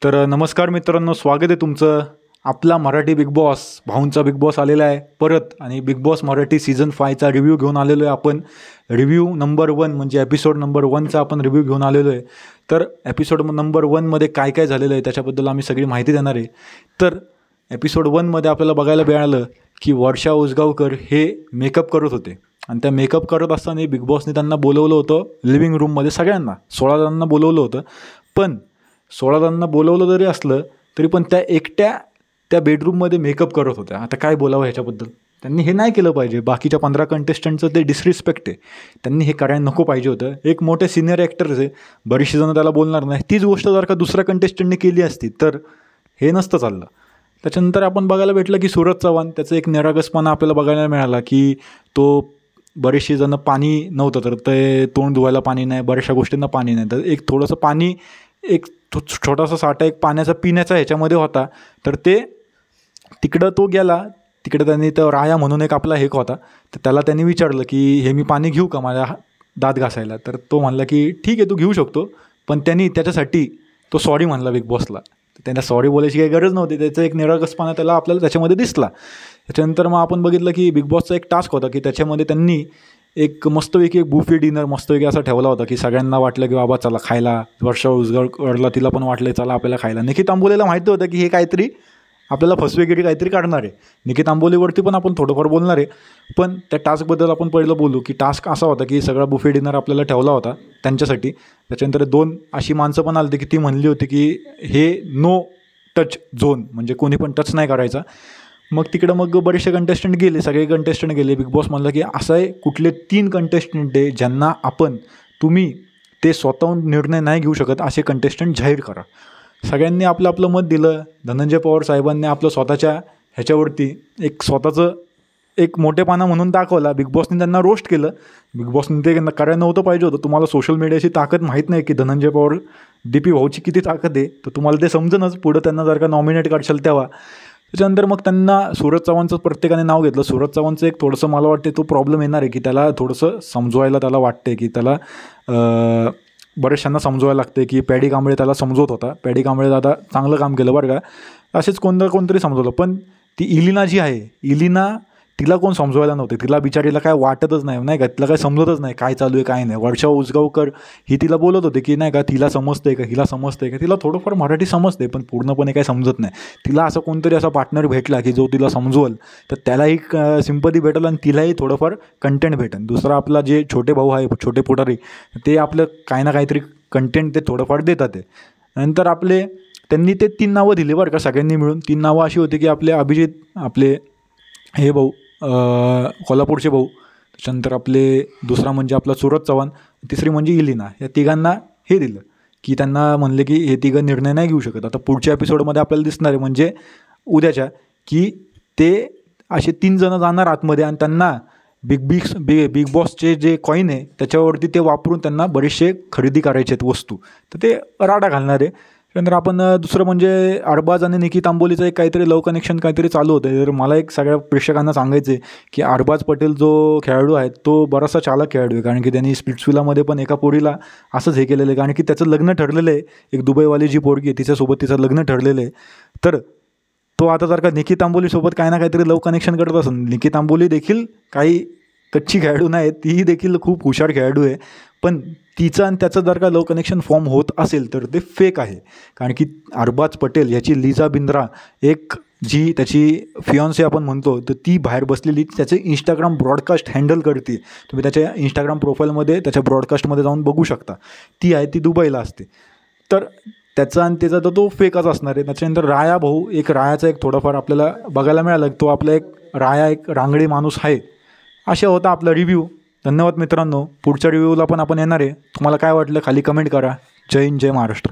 तर नमस्कार मित्रांनो, स्वागत आहे तुमचं. आपला मराठी बिग बॉस, भाऊंचा बिग बॉस आलेला आहे परत. आणि बिग बॉस मराठी सीझन 5चा रिव्ह्यू घेऊन आलेलो आहे आपण. रिव्ह्यू नंबर 1 म्हणजे एपिसोड नंबर 1चा आपण रिव्ह्यू घेऊन आलेलो आहे. तर एपिसोड नंबर 1मध्ये काय काय झालेलं आहे त्याच्याबद्दल आम्ही सगळी माहिती देणार आहे. तर एपिसोड 1मध्ये आपल्याला बघायला मिळालं की वर्षा उसगावकर हे मेकअप करत होते. आणि त्या मेकअप करत असताना बिग बॉसने त्यांना बोलवलं होतं लिव्हिंग रूममध्ये, सगळ्यांना 16 जणांना बोलवलं होतं. पण 16 जणांना बोलवलं जरी असलं तरी पण त्या एकट्या त्या बेडरूममध्ये मेकअप करत होत्या. आता काय बोलावं ह्याच्याबद्दल. त्यांनी हे नाही केलं पाहिजे. बाकीच्या 15 कंटेस्टंटचं ते डिसरिस्पेक्ट आहे. त्यांनी हे करायला नको पाहिजे होतं. एक मोठे सिनियर ॲक्टर्स आहे, बरीचशी जणं त्याला बोलणार नाही. तीच गोष्ट जर का दुसऱ्या कंटेस्टंटने केली असती तर हे नसतं चाललं. त्याच्यानंतर आपण बघायला भेटलं की सूरज चव्हाण, त्याचं एक निरागसपणा आपल्याला बघायला मिळाला की तो बरेचसे जणं पाणी नव्हतं तर ते तोंड धुवायला पाणी नाही, बऱ्याचशा गोष्टींना पाणी नाही, तर एक थोडंसं पाणी, एक छोटासा साठा एक पाण्याचा पिण्याचा ह्याच्यामध्ये होता. तर ते तिकडं तो गेला. तिकडं त्यांनी तर राया म्हणून एक आपला हेक होता, तर त्याला त्यांनी विचारलं की हे मी पाणी घेऊ का माझ्या दात घासायला. तर तो म्हणला की ठीक आहे तू घेऊ शकतो. पण त्यांनी त्याच्यासाठी तो सॉरी म्हणला बिग बॉसला. त्यांना सॉरी बोलायची काही गरज नव्हती. त्याचा एक निरागसपणा आपल्याला त्याच्यामध्ये दिसला. त्याच्यानंतर मग आपण बघितलं की बिग बॉसचा एक टास्क होता की त्याच्यामध्ये त्यांनी एक मस्तपैकी एक बुफे डिनर मस्तपैकी असा ठेवला होता की सगळ्यांना वाटलं की बाबा चला खायला. वर्षा उसगावकरला तिला पण वाटलं चला आपल्याला खायला. निखित आंबोलेला माहिती होतं की हे काहीतरी आपल्याला फसवेगिरी काहीतरी काढणार आहे. निखित आंबोलीवरती पण आपण थोडंफार बोलणार आहे. पण त्या टास्कबद्दल आपण पहिलं बोलू की टास्क असा होता की सगळा बुफे डिनर आपल्याला ठेवला होता त्यांच्यासाठी. त्याच्यानंतर 2 अशी माणसं पण आली होती की ती म्हणली होती की हे नो टच झोन, म्हणजे कोणी पण टच नाही करायचा. मग तिकडं मग बरेचसे कंटेस्टंट गेले, सगळे कंटेस्टंट गेले. बिग बॉस म्हणलं की असं आहे कुठले 3 कंटेस्टंट आहे ज्यांना तुम्ही ते स्वतःहून निर्णय नाही घेऊ शकत असे कंटेस्टंट जाहीर करा. सगळ्यांनी आपलं आपलं मत दिलं. धनंजय पवार साहेबांनी आपलं स्वतःच्या ह्याच्यावरती एक स्वतःचं एक मोठेपणा म्हणून दाखवला. बिग बॉसने त्यांना रोस्ट केलं. बिग बॉसने ते करायला नव्हतं पाहिजे होतं. तुम्हाला सोशल मीडियाची ताकद माहीत नाही की धनंजय पवार DP भाऊची किती ताकद आहे, तर तुम्हाला ते समजणंच पुढं त्यांना जर का नॉमिनेट करशाल तेव्हा. त्याच्यानंतर मग त्यांना सूरज चव्हाणचं प्रत्येकाने नाव घेतलं. सूरज चव्हाणचं एक थोडंसं मला वाटते तो प्रॉब्लेम येणार आहे की त्याला थोडंसं समजवायला त्याला वाटते की त्याला बरेचशांना समजवायला लागते की पॅडी कांबळे त्याला समजवत होता. पॅडी कांबळे दादा चांगलं काम केलं बरं का. असेच कोणतरी समजवलं. पण ती इलिना जी आहे, इलिना तिला कोण समजवायला नव्हते. तिला बिचारीला काय वाटतच नाही, नाही का, तिला काय समजतच नाही काय चालू आहे काय नाही. वर्षा उसगावकर ही तिला बोलत होते की नाही का तिला समजते का, हिला समजते का. तिला थोडंफार मराठी समजते पण पूर्णपणे काही समजत नाही. तिला असं कोणतरी असा पार्टनर भेटला की जो तिला समजवल तर त्यालाही सिंपती भेटेल आणि तिलाही थोडंफार कंटेंट भेटेल. दुसरा आपला जे छोटे भाऊ आहे, छोटे पुढारी, ते आपलं काही ना काहीतरी कंटेंट ते थोडंफार देतात ते. नंतर त्यांनी ते 3 नावं दिली बरं का सगळ्यांनी मिळून. 3 नावं अशी होती की आपले अभिजित, आपले हे भाऊ कोल्हापूरचे भाऊ, त्याच्यानंतर आपले दुसरा म्हणजे आपला सूरज चव्हाण, तिसरी म्हणजे इलिना. या तिघांना हे दिलं की त्यांना म्हणले की हे तिघं निर्णय नाही घेऊ शकत. आता पुढच्या एपिसोडमध्ये आपल्याला दिसणार आहे म्हणजे उद्याच्या की ते असे 3 जणं जाणार आतमध्ये आणि त्यांना बिग बॉसचे जे कॉईन आहे त्याच्यावरती ते वापरून त्यांना बरेचसे खरेदी करायचे आहेत वस्तू, तर ते राडा घालणार आहे. त्यानंतर आपण दुसरं म्हणजे अरबाज आणि निखित आंबोलीचं एक काहीतरी लव कनेक्शन काहीतरी चालू होतं. तर मला एक सगळ्या प्रेक्षकांना सांगायचं आहे की अरबाज पटेल जो खेळाडू आहे तो बराचसा चालक खेळाडू आहे. कारण की त्यांनी स्प्लिट्सविलामध्ये पण एका पोरीला असंच हे केलेलं आहे. कारण की त्याचं लग्न ठरलेलं आहे. एक दुबईवाली जी पोरगी आहे तिच्यासोबत तिचं लग्न ठरलेलं आहे. तर तो आता जर का निखित आंबोलीसोबत काही ना काहीतरी लव कनेक्शन करत असेल. निखित आंबोली देखील काही कच्ची खेळाडू नाही, तीही देखील खूप हुशार खेळाडू आहे. पण तिचं आणि त्याचं जर का लव कनेक्शन फॉर्म होत असेल तर ते फेक आहे. कारण की अरबाज पटेल ह्याची लिझा बिंद्रा, एक जी त्याची फियॉन्से आपण म्हणतो, तर ती बाहेर बसलेली त्याचे इंस्टाग्राम ब्रॉडकास्ट हँडल करते. तुम्ही त्याच्या इंस्टाग्राम प्रोफाईलमध्ये त्याच्या ब्रॉडकास्टमध्ये जाऊन बघू शकता. ती आहे ती दुबईला असते. तर त्याचा आणि त्याचा तर तो फेकच असणार आहे. त्याच्यानंतर राया भाऊ, एक रायाचा एक थोडाफार आपल्याला बघायला मिळालं. तो आपला एक राया एक रांगडी माणूस आहे. अशा होता आपला रिव्ह्यू. धन्यवाद मित्रांनो. पुढच्या रिव्ह्यूला पण आपण येणार आहे. तुम्हाला काय वाटलं खाली कमेंट करा. जय हिंद, जय महाराष्ट्र.